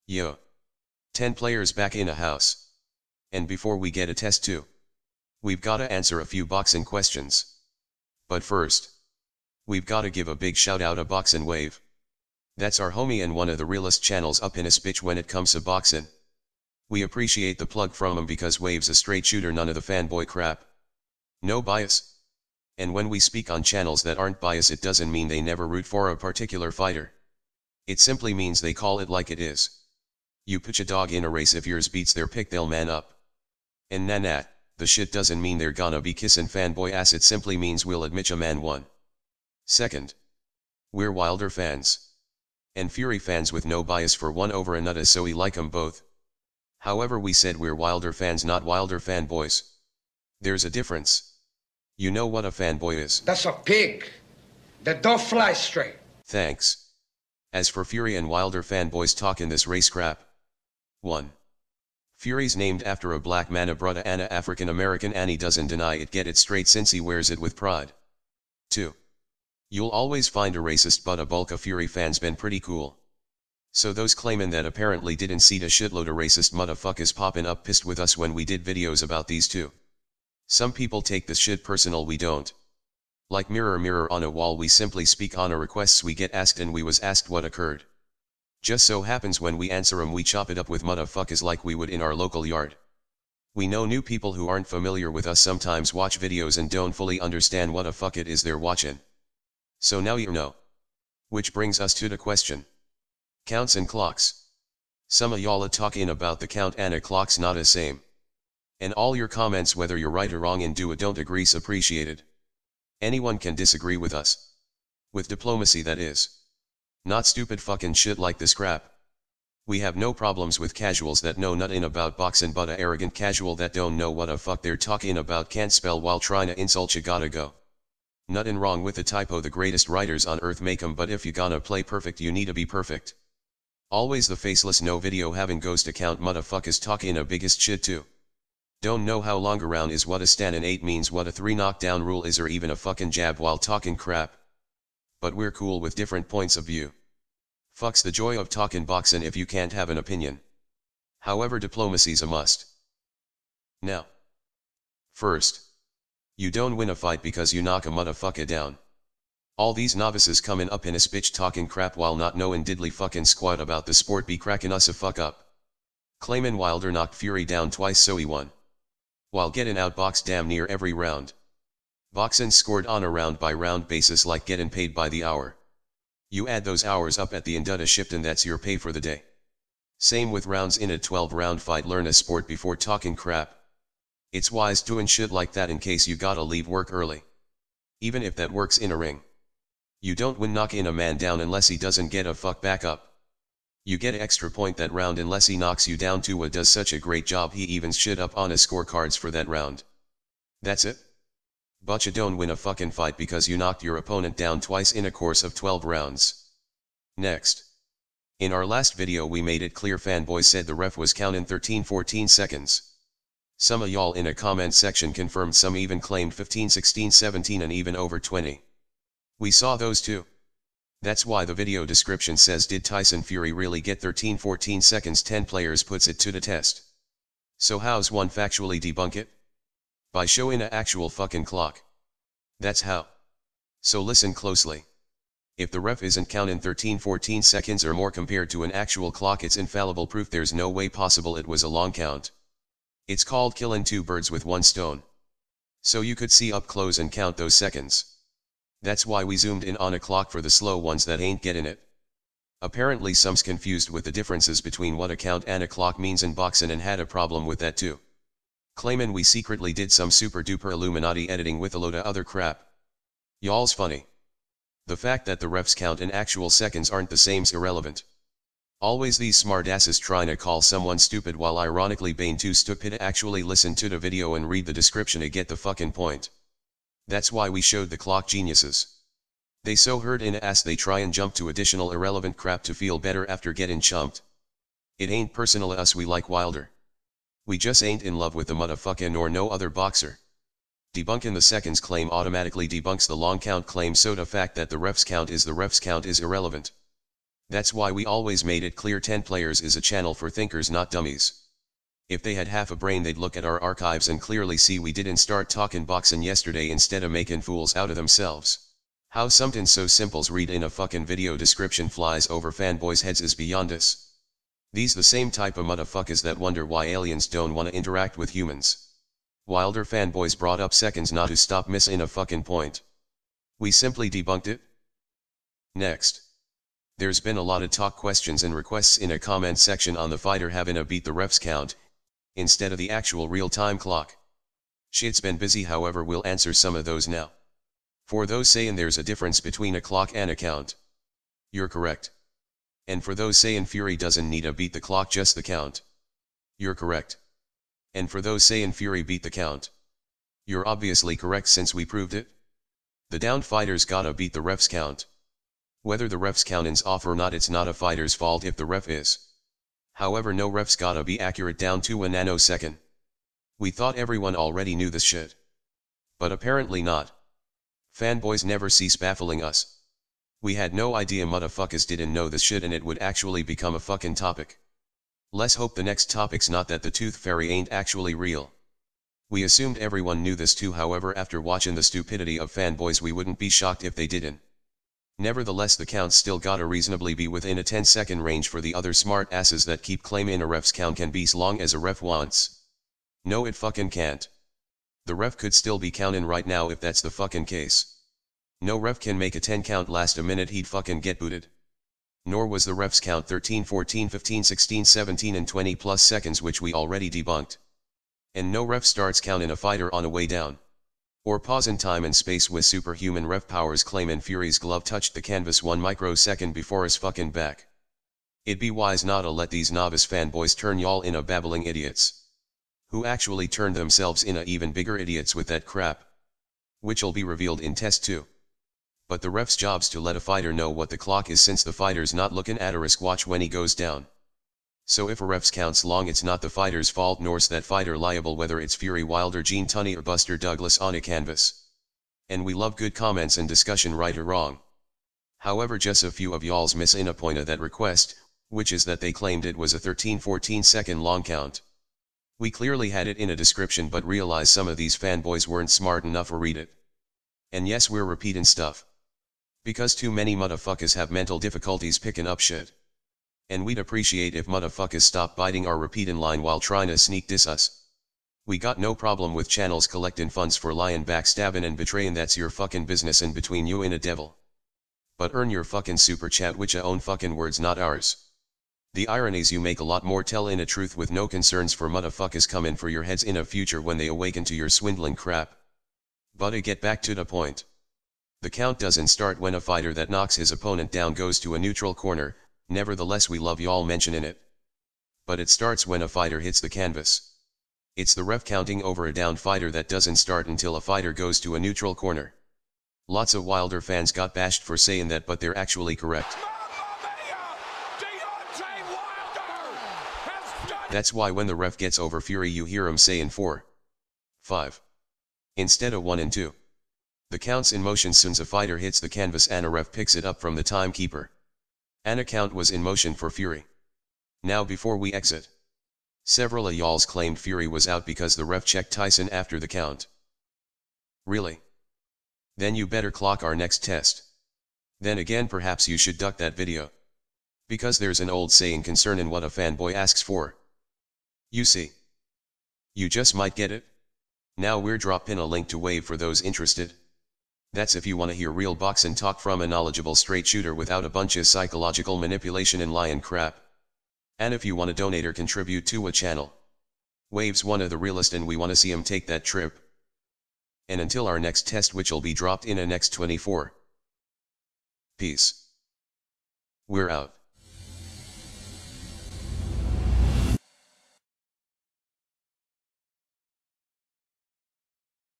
Yo. 10 players back in a house. And before we get a test too, we've gotta answer a few boxing questions. But first, we've gotta give a big shout out to Boxin' Wave. That's our homie and one of the realest channels up in a bitch when it comes to boxing. We appreciate the plug from him because Wave's a straight shooter, none of the fanboy crap. No bias. And when we speak on channels that aren't biased, it doesn't mean they never root for a particular fighter. It simply means they call it like it is. You pitch a dog in a race, if yours beats their pick they'll man up. And nanat, the shit doesn't mean they're gonna be kissing fanboy ass, it simply means we'll admit a man won. Second, we're Wilder fans. And Fury fans with no bias for one over another, so we like 'em both. However, we said we're Wilder fans, not Wilder fanboys. There's a difference. You know what a fanboy is? That's a pig that don't fly straight. Thanks. As for Fury and Wilder fanboys talking this race crap. 1. Fury's named after a black man, a brother and a African American, and he doesn't deny it, get it straight, since he wears it with pride. 2. You'll always find a racist, but a bulk of Fury fans been pretty cool. So those claiming that apparently didn't see a shitload of racist motherfuckers popping up pissed with us when we did videos about these two. Some people take this shit personal, we don't. Like mirror mirror on a wall, we simply speak on a requests we get asked, and we was asked what occurred. Just so happens when we answer 'em we chop it up with motherfuckers like we would in our local yard. We know new people who aren't familiar with us sometimes watch videos and don't fully understand what the fuck it is they're watching. So now you know. Which brings us to the question. Counts and clocks. Some of y'all are talking about the count and a clock's not the same. And all your comments, whether you're right or wrong and do or don't agree's appreciated. Anyone can disagree with us. With diplomacy, that is. Not stupid fucking shit like this crap. We have no problems with casuals that know nothing about boxing, but a arrogant casual that don't know what the fuck they're talking about can't spell while trying to insult you gotta go. Nothing wrong with the typo, the greatest writers on earth make 'em, but if you gonna play perfect you need to be perfect. Always the faceless no video having ghost account motherfuckers talking a biggest shit too. Don't know how long around is, what a stand and 8 means, what a 3 knockdown rule is, or even a fucking jab while talking crap. But we're cool with different points of view. Fucks the joy of talking boxing if you can't have an opinion. However, diplomacy's a must. Now. First. You don't win a fight because you knock a motherfucker down. All these novices coming up in a bitch talking crap while not knowing diddly fucking squat about the sport be cracking us a fuck up. Claiming Wilder knocked Fury down twice so he won. While getting outboxed damn near every round. Boxing scored on a round by round basis, like getting paid by the hour. You add those hours up at the end of the shift and that's your pay for the day. Same with rounds in a 12-round fight. Learn a sport before talking crap. It's wise doing shit like that in case you gotta leave work early. Even if that works in a ring. You don't win knocking a man down unless he doesn't get a fuck back up. You get an extra point that round unless he knocks you down too, or does such a great job he evens shit up on his scorecards for that round. That's it. But you don't win a fucking fight because you knocked your opponent down twice in a course of 12 rounds. Next. In our last video we made it clear fanboy said the ref was counting 13-14 seconds. Some of y'all in a comment section confirmed, some even claimed 15, 16, 17 and even over 20. We saw those too. That's why the video description says, did Tyson Fury really get 13-14 seconds? 10 players puts it to the test. So how's one factually debunk it? By showing a actual fucking clock. That's how. So listen closely. If the ref isn't counting 13-14 seconds or more compared to an actual clock, it's infallible proof there's no way possible it was a long count. It's called killing two birds with one stone. So you could see up close and count those seconds. That's why we zoomed in on a clock for the slow ones that ain't getting it. Apparently some's confused with the differences between what a count and a clock means in boxing and had a problem with that too. Claiming we secretly did some super duper Illuminati editing with a load of other crap. Y'all's funny. The fact that the refs count in actual seconds aren't the same's irrelevant. Always these smartasses trying to call someone stupid while ironically being too stupid to actually listen to the video and read the description to get the fucking point. That's why we showed the clock geniuses. They so hurt in the ass they try and jump to additional irrelevant crap to feel better after getting chumped. It ain't personal to us, we like Wilder. We just ain't in love with the motherfucker nor no other boxer. Debunking the seconds claim automatically debunks the long count claim, so the fact that the refs count is irrelevant. That's why we always made it clear 10 Players is a channel for thinkers not dummies. If they had half a brain they'd look at our archives and clearly see we didn't start talking boxing yesterday instead of making fools out of themselves. How something so simple's read in a fucking video description flies over fanboys' heads is beyond us. These the same type of motherfuckers that wonder why aliens don't wanna interact with humans. Wilder fanboys brought up seconds not to stop missing a fucking point. We simply debunked it. Next. There's been a lot of talk, questions and requests in a comment section on the fighter having a beat the refs count instead of the actual real-time clock. Shit's been busy, however we'll answer some of those now. For those saying there's a difference between a clock and a count, you're correct. And for those saying Fury doesn't need a beat the clock, just the count, you're correct. And for those saying Fury beat the count, you're obviously correct since we proved it. The downed fighter's gotta beat the ref's count. Whether the ref's counting's off or not, it's not a fighter's fault if the ref is. However, no ref's gotta be accurate down to a nanosecond. We thought everyone already knew this shit. But apparently not. Fanboys never cease baffling us. We had no idea motherfuckers didn't know this shit and it would actually become a fucking topic. Let's hope the next topic's not that the tooth fairy ain't actually real. We assumed everyone knew this too, however after watching the stupidity of fanboys we wouldn't be shocked if they didn't. Nevertheless, the count still gotta reasonably be within a 10-second range for the other smart asses that keep claiming a ref's count can be as long as a ref wants. No, it fucking can't. The ref could still be counting right now if that's the fucking case. No ref can make a 10 count last a minute, he'd fucking get booted. Nor was the ref's count 13, 14, 15, 16, 17 and 20 plus seconds, which we already debunked. And no ref starts counting a fighter on a way down. Or pause in time and space with superhuman ref powers claiming Fury's glove touched the canvas 1 microsecond before his fucking back. It'd be wise not to let these novice fanboys turn y'all into babbling idiots. Who actually turned themselves into even bigger idiots with that crap. Which'll be revealed in test 2. But the ref's job's to let a fighter know what the clock is, since the fighter's not looking at a wristwatch when he goes down. So if a ref's counts long, it's not the fighter's fault, nor's that fighter liable, whether it's Fury Wilder, Gene Tunney or Buster Douglas on a canvas. And we love good comments and discussion, right or wrong. However, just a few of y'all's missing a point of that request, which is that they claimed it was a 13-14 second long count. We clearly had it in a description but realized some of these fanboys weren't smart enough to read it. And yes, we're repeating stuff. Because too many motherfuckers have mental difficulties picking up shit. And we'd appreciate if motherfuckers stop biting our repeating line while trying to sneak diss us. We got no problem with channels collecting funds for lying, backstabbing and betraying, that's your fucking business and between you and a devil. But earn your fucking super chat with your own fucking words, not ours. The ironies you make a lot more telling a truth with no concerns for motherfuckers coming for your heads in a future when they awaken to your swindling crap. But to get back to the point. The count doesn't start when a fighter that knocks his opponent down goes to a neutral corner. Nevertheless, we love y'all mentioning it. But it starts when a fighter hits the canvas. It's the ref counting over a downed fighter that doesn't start until a fighter goes to a neutral corner. Lots of Wilder fans got bashed for saying that, but they're actually correct. That's why when the ref gets over Fury you hear him saying 4, 5, instead of 1 and 2. The count's in motion soon as a fighter hits the canvas and a ref picks it up from the timekeeper. An account was in motion for Fury. Now before we exit, several of y'alls claimed Fury was out because the ref checked Tyson after the count. Really? Then you better clock our next test. Then again, perhaps you should duck that video. Because there's an old saying concerning what a fanboy asks for. You see. You just might get it. Now we're dropping a link to Wave for those interested. That's if you want to hear real boxing talk from a knowledgeable straight shooter without a bunch of psychological manipulation and lying crap. And if you want to donate or contribute to a channel. Wave's one of the realest and we want to see him take that trip. And until our next test, which'll be dropped in a next 24. Peace. We're out.